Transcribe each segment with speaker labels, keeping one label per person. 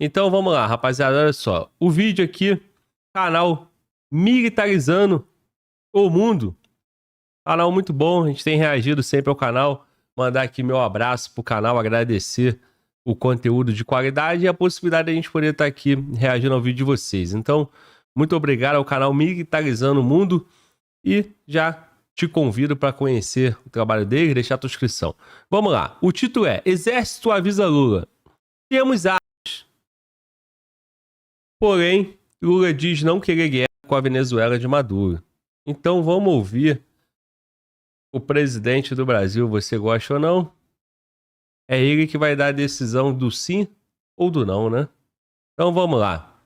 Speaker 1: Então vamos lá, rapaziada, olha só. O vídeo aqui, canal Militarizando o Mundo. Canal muito bom, a gente tem reagido sempre ao canal. Mandar aqui meu abraço pro canal, agradecer o conteúdo de qualidade e a possibilidade de a gente poder estar aqui reagindo ao vídeo de vocês. Então, muito obrigado ao canal Militarizando o Mundo e já te convido para conhecer o trabalho dele e deixar a tua inscrição. Vamos lá, o título é Exército avisa Lula. Temos armas. Porém, Lula diz não querer guerra com a Venezuela de Maduro. Então vamos ouvir o presidente do Brasil, você gosta ou não? É ele que vai dar a decisão do sim ou do não, né? Então vamos lá.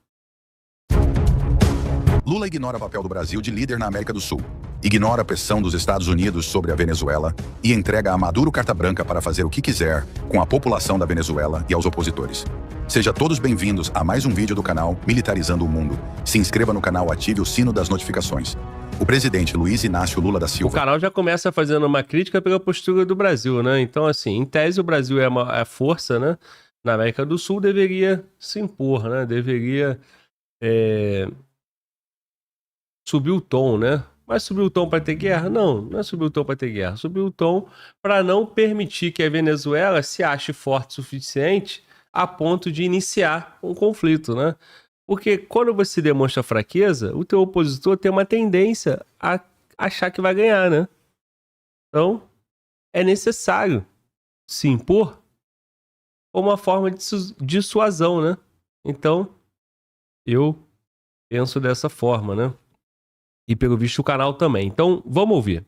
Speaker 2: Lula ignora o papel do Brasil de líder na América do Sul, ignora a pressão dos Estados Unidos sobre a Venezuela e entrega a Maduro carta branca para fazer o que quiser com a população da Venezuela e aos opositores. Sejam todos bem-vindos a mais um vídeo do canal Militarizando o Mundo. Se inscreva no canal, ative o sino das notificações. O presidente Luiz Inácio Lula da Silva...
Speaker 1: O canal já começa fazendo uma crítica pela postura do Brasil, né? Então, assim, em tese o Brasil é a força, né? Na América do Sul deveria se impor, né? Deveria subir o tom, né? Mas subir o tom para ter guerra? Não, não é subir o tom para ter guerra. Subir o tom para não permitir que a Venezuela se ache forte o suficiente a ponto de iniciar um conflito, né? Porque quando você demonstra fraqueza, o teu opositor tem uma tendência a achar que vai ganhar, né? Então, é necessário se impor como uma forma de dissuasão, né? Então, eu penso dessa forma, né? E pelo visto o canal também. Então, vamos ouvir.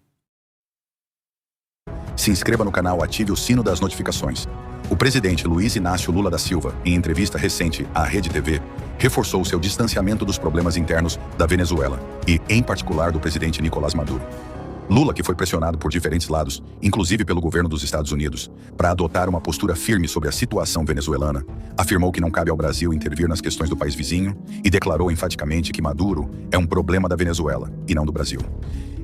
Speaker 2: Se inscreva no canal, ative o sino das notificações. O presidente Luiz Inácio Lula da Silva, em entrevista recente à Rede TV, reforçou seu distanciamento dos problemas internos da Venezuela e, em particular, do presidente Nicolás Maduro. Lula, que foi pressionado por diferentes lados, inclusive pelo governo dos Estados Unidos, para adotar uma postura firme sobre a situação venezuelana, afirmou que não cabe ao Brasil intervir nas questões do país vizinho e declarou enfaticamente que Maduro é um problema da Venezuela e não do Brasil.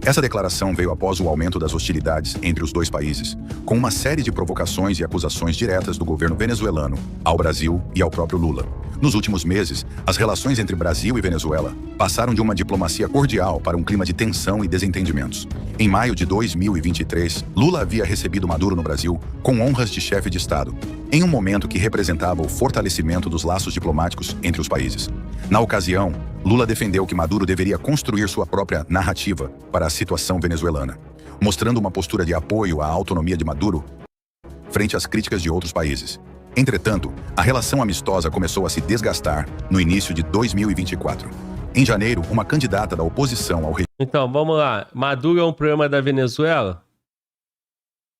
Speaker 2: Essa declaração veio após o aumento das hostilidades entre os dois países, com uma série de provocações e acusações diretas do governo venezuelano ao Brasil e ao próprio Lula. Nos últimos meses, as relações entre Brasil e Venezuela passaram de uma diplomacia cordial para um clima de tensão e desentendimentos. Em maio de 2023, Lula havia recebido Maduro no Brasil com honras de chefe de Estado, em um momento que representava o fortalecimento dos laços diplomáticos entre os países. Na ocasião, Lula defendeu que Maduro deveria construir sua própria narrativa para a situação venezuelana, mostrando uma postura de apoio à autonomia de Maduro frente às críticas de outros países. Entretanto, a relação amistosa começou a se desgastar no início de 2024. Em janeiro, uma candidata da oposição ao regime...
Speaker 1: Então, vamos lá. Maduro é um problema da Venezuela?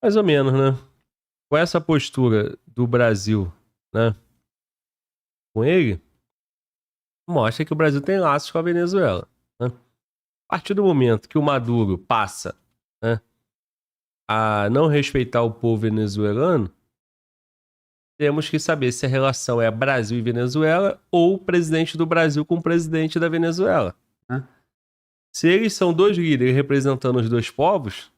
Speaker 1: Mais ou menos, né? Com essa postura do Brasil, né? Com ele, mostra que o Brasil tem laços com a Venezuela, né? A partir do momento que o Maduro passa, né, a não respeitar o povo venezuelano, temos que saber se a relação é Brasil e Venezuela ou o presidente do Brasil com o presidente da Venezuela, né? Se eles são dois líderes representando os dois povos,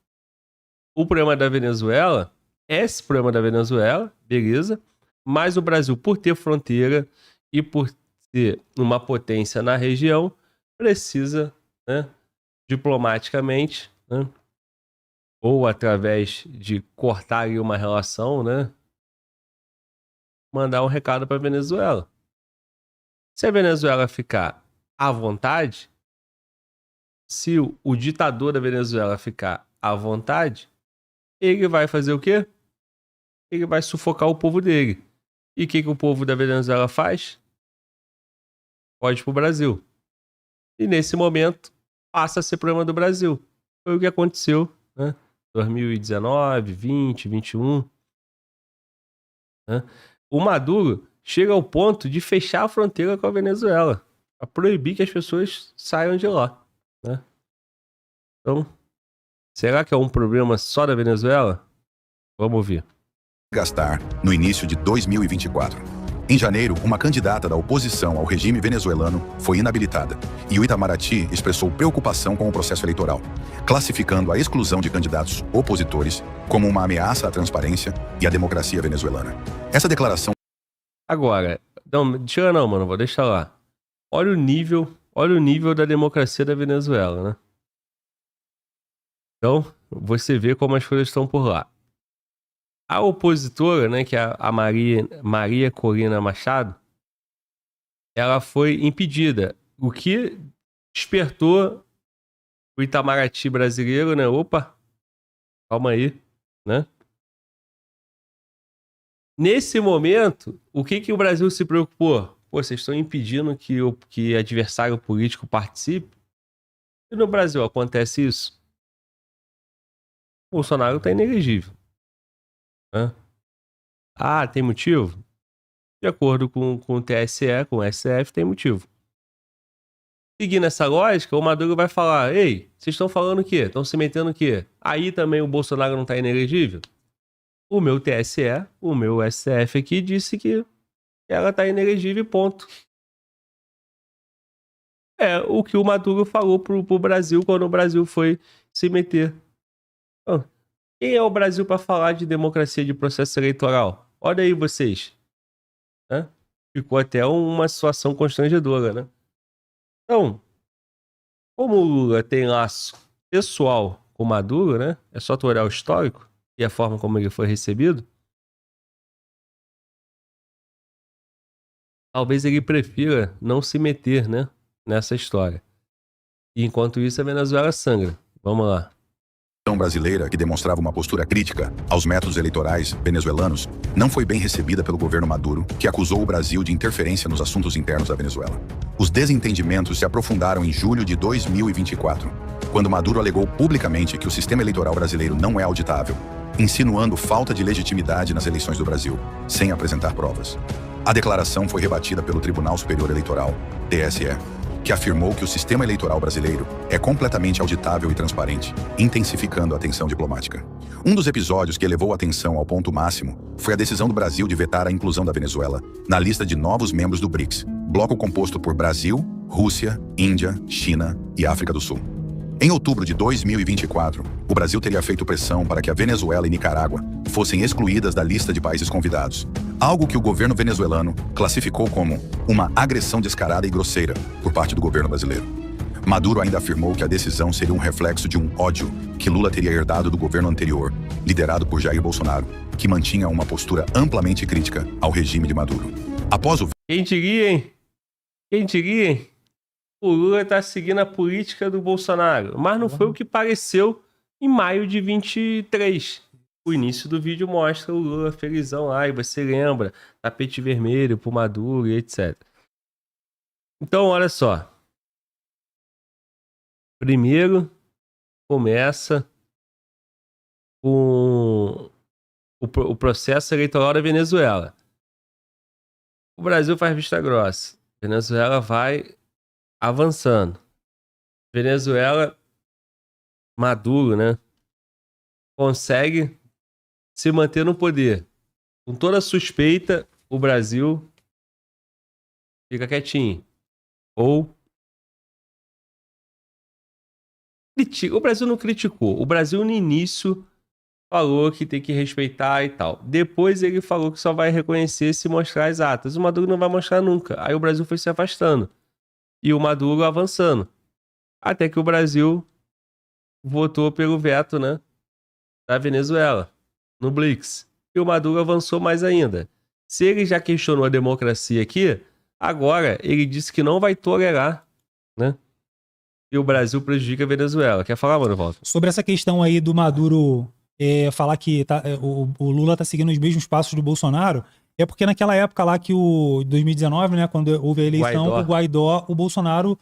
Speaker 1: o problema da Venezuela é esse problema da Venezuela, beleza, mas o Brasil, por ter fronteira e por ser uma potência na região, precisa, né, diplomaticamente, né, ou através de cortar ali uma relação, né, mandar um recado para a Venezuela. Se a Venezuela ficar à vontade, se o ditador da Venezuela ficar à vontade, ele vai fazer o quê? Ele vai sufocar o povo dele. E o que o povo da Venezuela faz? Pode ir para o Brasil. E nesse momento, passa a ser problema do Brasil. Foi o que aconteceu, né? 2019, 20, 21. Né? O Maduro chega ao ponto de fechar a fronteira com a Venezuela, para proibir que as pessoas saiam de lá, né? Então, será que é um problema só da Venezuela? Vamos ver.
Speaker 2: Gastar no início de 2024. Em janeiro, uma candidata da oposição ao regime venezuelano foi inabilitada e o Itamaraty expressou preocupação com o processo eleitoral, classificando a exclusão de candidatos opositores como uma ameaça à transparência e à democracia venezuelana. Essa declaração...
Speaker 1: Agora, não, tira não, mano, vou deixar lá. Olha o nível da democracia da Venezuela, né? Então, você vê como as coisas estão por lá. A opositora, né, que é a Maria Corina Machado, ela foi impedida, o que despertou o Itamaraty brasileiro, né? Opa, calma aí, né? Nesse momento, o que o Brasil se preocupou? Pô, vocês estão impedindo que adversário político participe? E no Brasil acontece isso? O Bolsonaro tá inelegível, né? Ah, tem motivo? De acordo com o TSE, com o STF, tem motivo. Seguindo essa lógica, o Maduro vai falar: ei, vocês estão falando o quê? Estão se metendo o quê? Aí também o Bolsonaro não tá inelegível? O meu TSE, o meu STF aqui disse que ela tá inelegível e ponto. É o que o Maduro falou pro Brasil quando o Brasil foi se meter. Então, quem é o Brasil para falar de democracia de processo eleitoral? Olha aí vocês. Né? Ficou até uma situação constrangedora, né? Então, como o Lula tem laço pessoal com o Maduro, né? É só tu olhar o histórico e a forma como ele foi recebido. Talvez ele prefira não se meter, né? Nessa história. E enquanto isso, a Venezuela sangra. Vamos lá.
Speaker 2: Brasileira, que demonstrava uma postura crítica aos métodos eleitorais venezuelanos, não foi bem recebida pelo governo Maduro, que acusou o Brasil de interferência nos assuntos internos da Venezuela. Os desentendimentos se aprofundaram em julho de 2024, quando Maduro alegou publicamente que o sistema eleitoral brasileiro não é auditável, insinuando falta de legitimidade nas eleições do Brasil, sem apresentar provas. A declaração foi rebatida pelo Tribunal Superior Eleitoral, TSE, que afirmou que o sistema eleitoral brasileiro é completamente auditável e transparente, intensificando a tensão diplomática. Um dos episódios que elevou a tensão ao ponto máximo foi a decisão do Brasil de vetar a inclusão da Venezuela na lista de novos membros do BRICS, bloco composto por Brasil, Rússia, Índia, China e África do Sul. Em outubro de 2024, o Brasil teria feito pressão para que a Venezuela e Nicarágua fossem excluídas da lista de países convidados, algo que o governo venezuelano classificou como uma agressão descarada e grosseira por parte do governo brasileiro. Maduro ainda afirmou que a decisão seria um reflexo de um ódio que Lula teria herdado do governo anterior, liderado por Jair Bolsonaro, que mantinha uma postura amplamente crítica ao regime de Maduro. Após o...
Speaker 1: Quem diria, hein? Quem diria, hein? O Lula tá seguindo a política do Bolsonaro, mas não foi o que pareceu em maio de 23. O início do vídeo mostra o Lula felizão lá, e você lembra, tapete vermelho pro Maduro e etc. Então, olha só. Primeiro, começa com o processo eleitoral da Venezuela. O Brasil faz vista grossa. A Venezuela vai avançando. Venezuela, Maduro, né? Consegue se manter no poder. Com toda suspeita, o Brasil fica quietinho. Ou critica. O Brasil não criticou. O Brasil, no início, falou que tem que respeitar e tal. Depois ele falou que só vai reconhecer se mostrar as atas. O Maduro não vai mostrar nunca. Aí o Brasil foi se afastando. E o Maduro avançando. Até que o Brasil votou pelo veto, né? Da Venezuela. No BRICS. E o Maduro avançou mais ainda. Se ele já questionou a democracia aqui, agora ele disse que não vai tolerar, né? E o Brasil prejudica a Venezuela. Quer falar, mano, Walter?
Speaker 3: Sobre essa questão aí do Maduro falar que o Lula tá seguindo os mesmos passos do Bolsonaro, é porque naquela época lá que o 2019, né, quando houve a eleição, o Guaidó, o Bolsonaro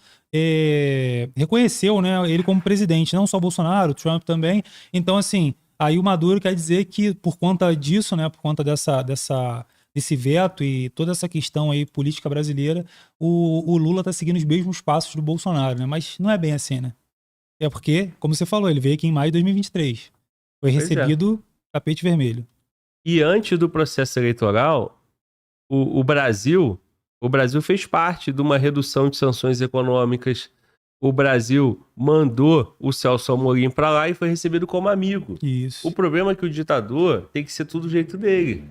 Speaker 3: reconheceu, né, ele como presidente, não só o Bolsonaro, o Trump também. Então, assim, aí o Maduro quer dizer que por conta disso, né, por conta desse veto e toda essa questão aí política brasileira, o Lula tá seguindo os mesmos passos do Bolsonaro, né? Mas não é bem assim, né? É porque, como você falou, ele veio aqui em maio de 2023. Foi recebido tapete vermelho.
Speaker 1: E antes do processo eleitoral, o Brasil fez parte de uma redução de sanções econômicas. O Brasil mandou o Celso Amorim para lá e foi recebido como amigo.
Speaker 3: Isso.
Speaker 1: O problema é que o ditador tem que ser tudo do jeito dele.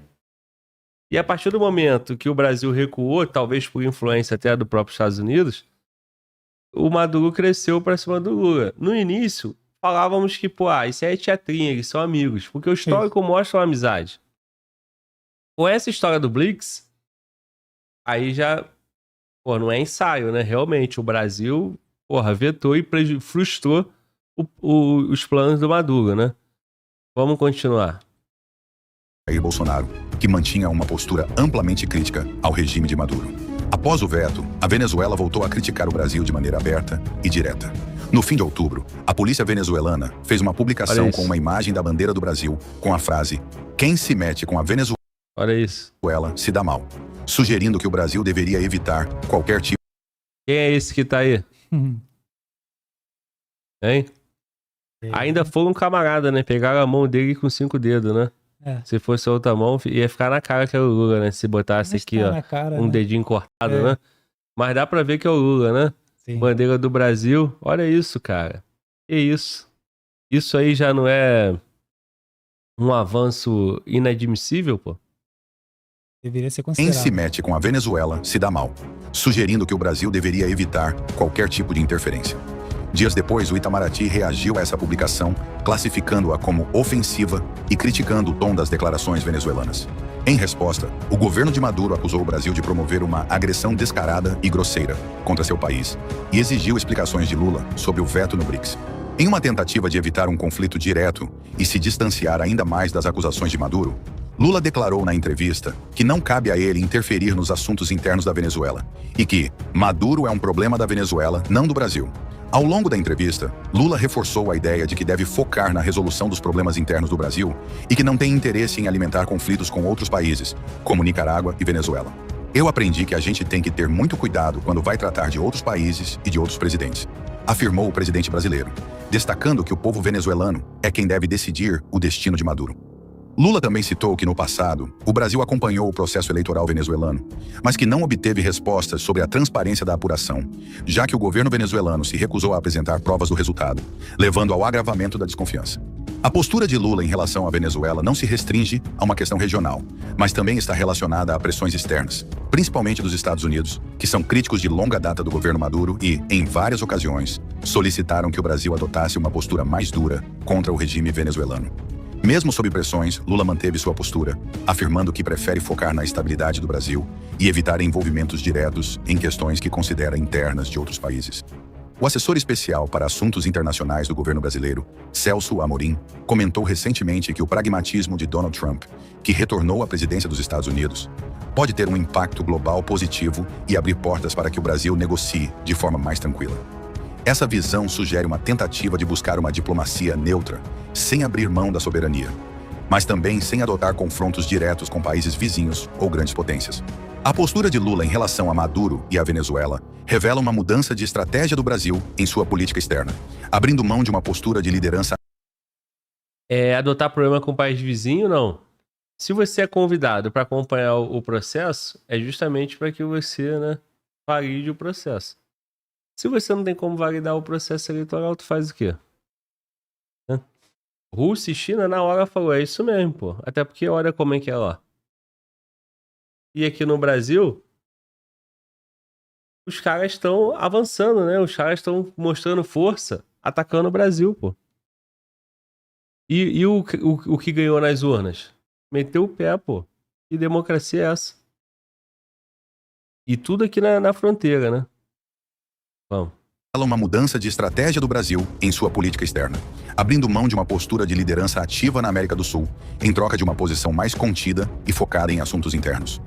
Speaker 1: E a partir do momento que o Brasil recuou, talvez por influência até do próprio Estados Unidos, o Maduro cresceu para cima do Lula. No início, falávamos que, isso aí é teatrinho, eles são amigos, porque o histórico mostra uma amizade. Com essa história do Blitz, aí já, não é ensaio, né? Realmente, o Brasil, vetou e frustrou os planos do Maduro, né? Vamos continuar.
Speaker 2: Jair Bolsonaro, que mantinha uma postura amplamente crítica ao regime de Maduro. Após o veto, a Venezuela voltou a criticar o Brasil de maneira aberta e direta. No fim de outubro, a polícia venezuelana fez uma publicação com uma imagem da bandeira do Brasil com a frase: "Quem se mete com a Venezuela se dá mal", sugerindo que o Brasil deveria evitar qualquer tipo.
Speaker 1: Quem é esse que tá aí? Hein? Ainda foi um camarada, né? Pegaram a mão dele com 5 dedos, né? Se fosse outra mão, ia ficar na cara que é o Lula, né? Se botasse aqui, dedinho cortado, né? Mas dá pra ver que é o Lula, né? Sim. Bandeira do Brasil. Olha isso, cara. Que isso? Isso aí já não é um avanço inadmissível, pô?
Speaker 3: Deveria ser considerado.
Speaker 2: Quem se mete com a Venezuela se dá mal, sugerindo que o Brasil deveria evitar qualquer tipo de interferência. Dias depois, o Itamaraty reagiu a essa publicação, classificando-a como ofensiva e criticando o tom das declarações venezuelanas. Em resposta, o governo de Maduro acusou o Brasil de promover uma agressão descarada e grosseira contra seu país e exigiu explicações de Lula sobre o veto no BRICS. Em uma tentativa de evitar um conflito direto e se distanciar ainda mais das acusações de Maduro, Lula declarou na entrevista que não cabe a ele interferir nos assuntos internos da Venezuela e que Maduro é um problema da Venezuela, não do Brasil. Ao longo da entrevista, Lula reforçou a ideia de que deve focar na resolução dos problemas internos do Brasil e que não tem interesse em alimentar conflitos com outros países, como Nicarágua e Venezuela. "Eu aprendi que a gente tem que ter muito cuidado quando vai tratar de outros países e de outros presidentes", afirmou o presidente brasileiro, destacando que o povo venezuelano é quem deve decidir o destino de Maduro. Lula também citou que no passado, o Brasil acompanhou o processo eleitoral venezuelano, mas que não obteve respostas sobre a transparência da apuração, já que o governo venezuelano se recusou a apresentar provas do resultado, levando ao agravamento da desconfiança. A postura de Lula em relação à Venezuela não se restringe a uma questão regional, mas também está relacionada a pressões externas, principalmente dos Estados Unidos, que são críticos de longa data do governo Maduro e, em várias ocasiões, solicitaram que o Brasil adotasse uma postura mais dura contra o regime venezuelano. Mesmo sob pressões, Lula manteve sua postura, afirmando que prefere focar na estabilidade do Brasil e evitar envolvimentos diretos em questões que considera internas de outros países. O assessor especial para assuntos internacionais do governo brasileiro, Celso Amorim, comentou recentemente que o pragmatismo de Donald Trump, que retornou à presidência dos Estados Unidos, pode ter um impacto global positivo e abrir portas para que o Brasil negocie de forma mais tranquila. Essa visão sugere uma tentativa de buscar uma diplomacia neutra, sem abrir mão da soberania, mas também sem adotar confrontos diretos com países vizinhos ou grandes potências. A postura de Lula em relação a Maduro e a Venezuela revela uma mudança de estratégia do Brasil em sua política externa, abrindo mão de uma postura de liderança.
Speaker 1: Adotar problema com o país vizinho, não. Se você é convidado para acompanhar o processo, é justamente para que você, valide o processo. Se você não tem como validar o processo eleitoral, tu faz o quê? Rússia e China na hora falou, é isso mesmo, pô. Até porque olha como é que é lá. E aqui no Brasil, os caras estão avançando, né? Os caras estão mostrando força, atacando o Brasil, pô. E o que ganhou nas urnas? Meteu o pé, pô. Que democracia é essa? E tudo aqui na fronteira, né? Vamos.
Speaker 2: Uma mudança de estratégia do Brasil em sua política externa, abrindo mão de uma postura de liderança ativa na América do Sul, em troca de uma posição mais contida e focada em assuntos internos.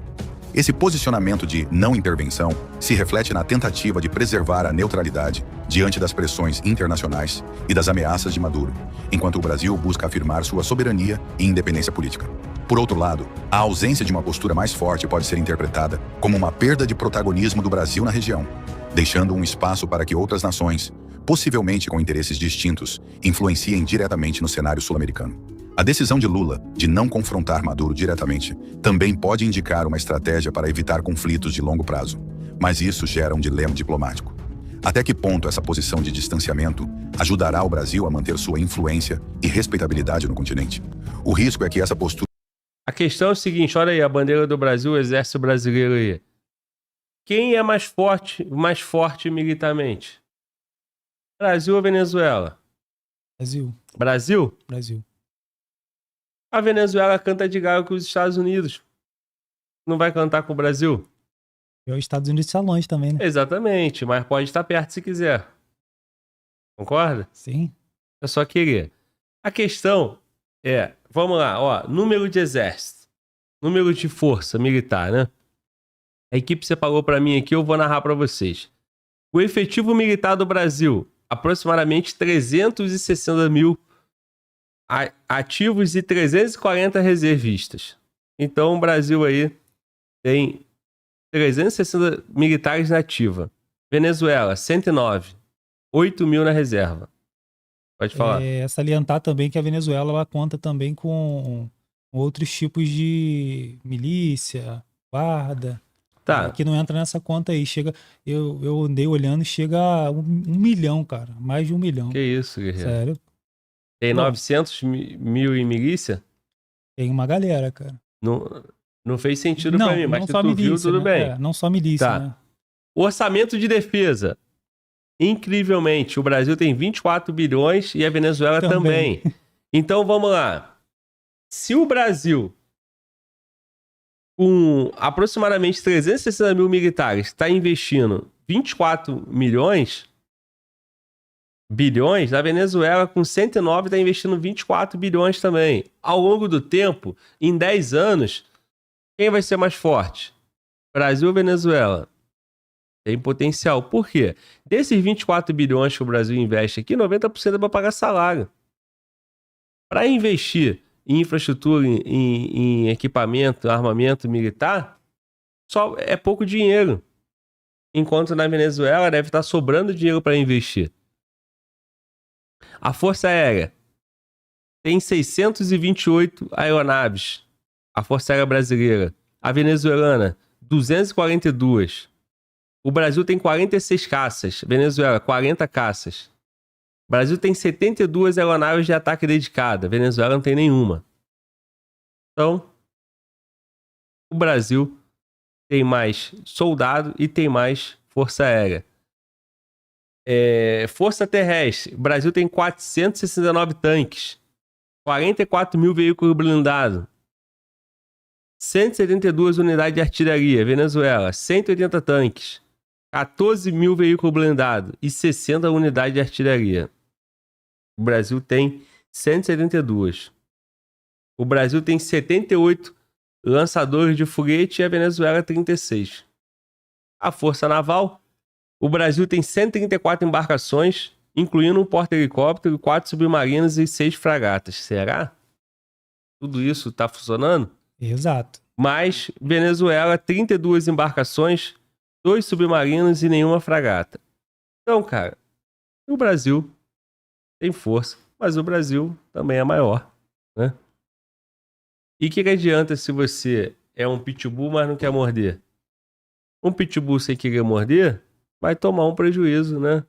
Speaker 2: Esse posicionamento de não intervenção se reflete na tentativa de preservar a neutralidade diante das pressões internacionais e das ameaças de Maduro, enquanto o Brasil busca afirmar sua soberania e independência política. Por outro lado, a ausência de uma postura mais forte pode ser interpretada como uma perda de protagonismo do Brasil na região, deixando um espaço para que outras nações, possivelmente com interesses distintos, influenciem diretamente no cenário sul-americano. A decisão de Lula de não confrontar Maduro diretamente também pode indicar uma estratégia para evitar conflitos de longo prazo, mas isso gera um dilema diplomático. Até que ponto essa posição de distanciamento ajudará o Brasil a manter sua influência e respeitabilidade no continente? O risco é que essa postura
Speaker 1: A questão é o seguinte, olha aí, a bandeira do Brasil, o exército brasileiro aí. Quem é mais forte militarmente? Brasil ou Venezuela?
Speaker 3: Brasil.
Speaker 1: Brasil?
Speaker 3: Brasil.
Speaker 1: A Venezuela canta de galo com os Estados Unidos. Não vai cantar com o Brasil?
Speaker 3: E os Estados Unidos está longe também, né?
Speaker 1: Exatamente, mas pode estar perto se quiser. Concorda?
Speaker 3: Sim.
Speaker 1: É só querer. A questão é, vamos lá, ó, número de exército, número de força militar, né? A equipe separou para mim aqui, eu vou narrar para vocês. O efetivo militar do Brasil, aproximadamente 360 mil ativos e 340 reservistas. Então o Brasil aí tem 360 militares na ativa. Venezuela, 109. 8 mil na reserva. Pode falar.
Speaker 3: Salientar também que a Venezuela ela conta também com outros tipos de milícia, guarda,
Speaker 1: Tá.
Speaker 3: que não entra nessa conta aí. Eu andei olhando e chega a 1 milhão, cara. Mais de 1 milhão.
Speaker 1: Que isso, guerreiro?
Speaker 3: Sério.
Speaker 1: Tem
Speaker 3: Bom,
Speaker 1: 900 mil em milícia?
Speaker 3: Tem uma galera, cara.
Speaker 1: Não fez sentido pra mim, mas
Speaker 3: não
Speaker 1: se
Speaker 3: só
Speaker 1: tu
Speaker 3: milícia,
Speaker 1: viu, tudo
Speaker 3: né?
Speaker 1: bem.
Speaker 3: Não só milícia,
Speaker 1: Tá.
Speaker 3: né?
Speaker 1: O orçamento de defesa. Incrivelmente, o Brasil tem 24 bilhões e a Venezuela também. Então, vamos lá. Se o Brasil, com aproximadamente 360 mil militares, está investindo 24 bilhões, a Venezuela, com 109, está investindo 24 bilhões também. Ao longo do tempo, em 10 anos, quem vai ser mais forte? Brasil ou Venezuela? Tem potencial. Por quê? Desses 24 bilhões que o Brasil investe aqui, 90% é para pagar salário. Para investir em infraestrutura, em equipamento, armamento militar, só é pouco dinheiro. Enquanto na Venezuela deve estar sobrando dinheiro para investir. A Força Aérea tem 628 aeronaves. A Força Aérea Brasileira. A venezuelana, 242. O Brasil tem 46 caças. Venezuela, 40 caças. O Brasil tem 72 aeronaves de ataque dedicada. Venezuela não tem nenhuma. Então, o Brasil tem mais soldado e tem mais força aérea. Força terrestre. O Brasil tem 469 tanques. 44 mil veículos blindados. 172 unidades de artilharia. Venezuela, 180 tanques. 14 mil veículos blindados e 60 unidades de artilharia. O Brasil tem 172. O Brasil tem 78 lançadores de foguete e a Venezuela 36. A Força Naval. O Brasil tem 134 embarcações, incluindo um porta-helicóptero, 4 submarinos e 6 fragatas. Será? Tudo isso está funcionando?
Speaker 3: Exato.
Speaker 1: Mas Venezuela, 32 embarcações, 2 submarinos e nenhuma fragata. Então, cara, o Brasil tem força, mas o Brasil também é maior, né? E o que adianta se você é um pitbull, mas não quer morder? Um pitbull sem querer morder vai tomar um prejuízo, né?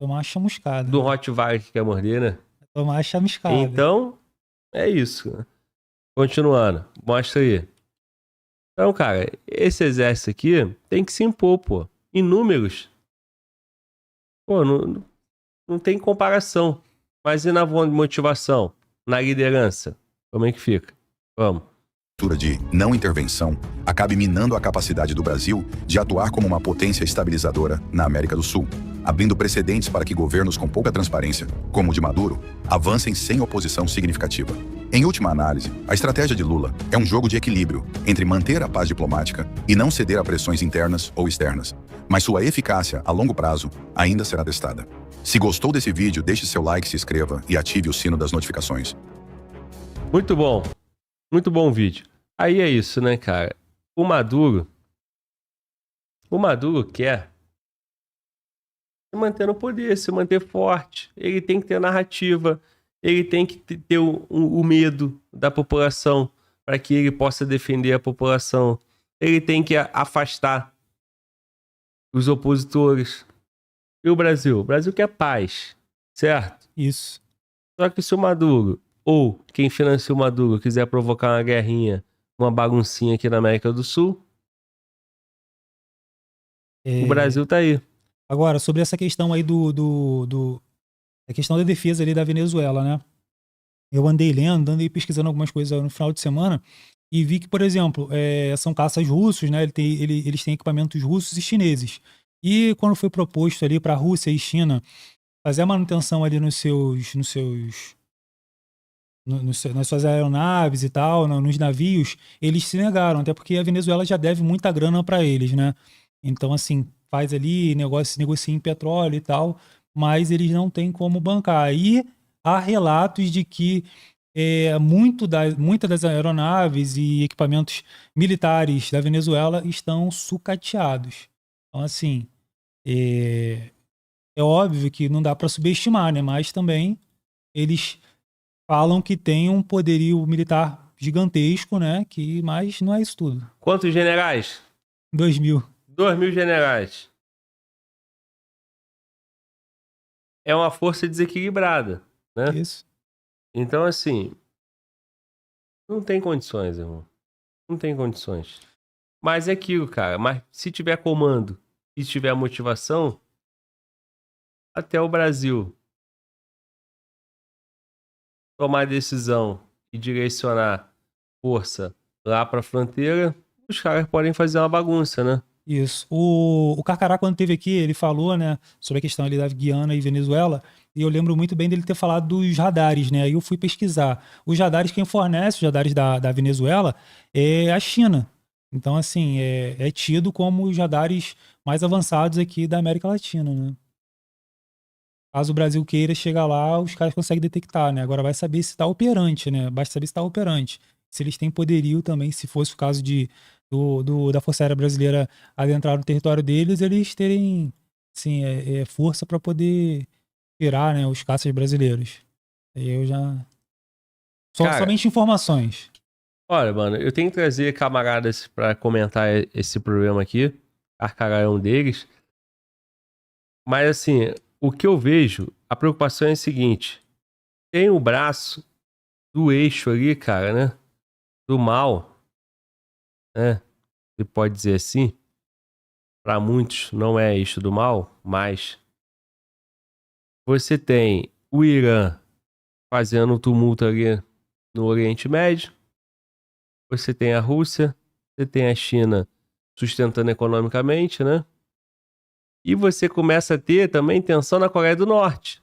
Speaker 3: Tomar uma chamuscada.
Speaker 1: Do Rottweiler que quer morder, né?
Speaker 3: Tomar uma chamuscada.
Speaker 1: Então, é isso. Né? Continuando, mostra aí. Então, cara, esse exército aqui tem que se impor, pô. Em números. Pô, não tem comparação. Mas e na motivação? Na liderança? Como é que fica? Vamos.
Speaker 2: De não intervenção acabe minando a capacidade do Brasil de atuar como uma potência estabilizadora na América do Sul, abrindo precedentes para que governos com pouca transparência, como o de Maduro, avancem sem oposição significativa. Em última análise, a estratégia de Lula é um jogo de equilíbrio entre manter a paz diplomática e não ceder a pressões internas ou externas, mas sua eficácia a longo prazo ainda será testada. Se gostou desse vídeo, deixe seu like, se inscreva e ative o sino das notificações.
Speaker 1: Muito bom. Muito bom vídeo. Aí é isso, né, cara? O Maduro quer se manter no poder, se manter forte. Ele tem que ter narrativa, ele tem que ter o medo da população para que ele possa defender a população. Ele tem que afastar os opositores. E o Brasil? O Brasil quer paz, certo?
Speaker 3: Isso.
Speaker 1: Só que se o Maduro ou quem financia o Maduro quiser provocar uma guerrinha, uma baguncinha aqui na América do Sul, o Brasil tá aí.
Speaker 3: Agora, sobre essa questão aí a questão da defesa ali da Venezuela, né? Eu andei lendo, andei pesquisando algumas coisas no final de semana e vi que, por exemplo, são caças russos, né? Eles têm equipamentos russos e chineses. E quando foi proposto ali para a Rússia e China fazer a manutenção ali nas suas aeronaves e tal, nos navios, eles se negaram, até porque a Venezuela já deve muita grana para eles, né? Então, assim, faz ali negocia em petróleo e tal, mas eles não têm como bancar. E há relatos de que muitas das aeronaves e equipamentos militares da Venezuela estão sucateados. Então, assim, é óbvio que não dá para subestimar, né? Mas também eles falam que tem um poderio militar gigantesco, né? Mas não é isso tudo.
Speaker 1: Quantos generais?
Speaker 3: 2000.
Speaker 1: 2.000 generais. É uma força desequilibrada, né?
Speaker 3: Isso.
Speaker 1: Então, assim, não tem condições, irmão. Não tem condições. Mas é aquilo, cara. Mas se tiver comando e tiver motivação, até o Brasil tomar decisão e direcionar força lá pra fronteira, os caras podem fazer uma bagunça, né?
Speaker 3: Isso. O Carcará, quando esteve aqui, ele falou, né, sobre a questão ali da Guiana e Venezuela, e eu lembro muito bem dele ter falado dos radares, né? Aí eu fui pesquisar. Os radares, quem fornece os radares da Venezuela é a China. Então, assim, é tido como os radares mais avançados aqui da América Latina, né? Caso o Brasil queira chegar lá, os caras conseguem detectar, né? Agora vai saber se está operante, né? Basta saber se está operante. Se eles têm poderio também, se fosse o caso da Força Aérea Brasileira adentrar no território deles, eles terem, assim, força para poder tirar, né, os caças brasileiros. Aí eu já...
Speaker 1: Cara,
Speaker 3: somente informações.
Speaker 1: olha, mano, eu tenho que trazer camaradas pra comentar esse problema aqui. Carcará é um deles. Mas, assim, o que eu vejo, a preocupação é a seguinte. Tem o braço do eixo ali, cara, né? Do mal, né? Você pode dizer assim. Para muitos não é eixo do mal, mas você tem o Irã fazendo um tumulto ali no Oriente Médio. Você tem a Rússia, você tem a China sustentando economicamente, né? E você começa a ter também tensão na Coreia do Norte.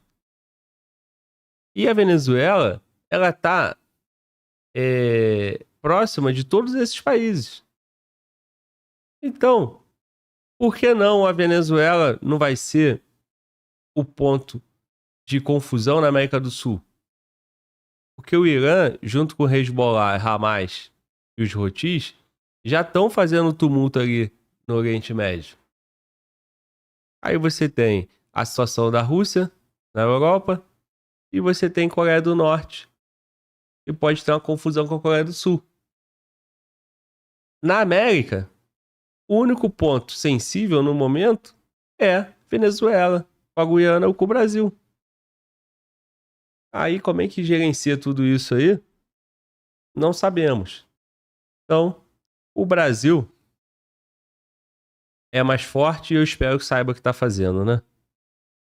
Speaker 1: E a Venezuela, ela tá próxima de todos esses países. Então, por que não a Venezuela não vai ser o ponto de confusão na América do Sul? Porque o Irã, junto com o Hezbollah, Hamas e os Houthis, já estão fazendo tumulto ali no Oriente Médio. Aí você tem a situação da Rússia na Europa e você tem Coreia do Norte. E pode ter uma confusão com a Coreia do Sul. Na América, o único ponto sensível no momento é Venezuela, com a Guiana ou com o Brasil. Aí como é que gerencia tudo isso aí? Não sabemos. Então, o Brasil é mais forte e eu espero que saiba o que está fazendo, né?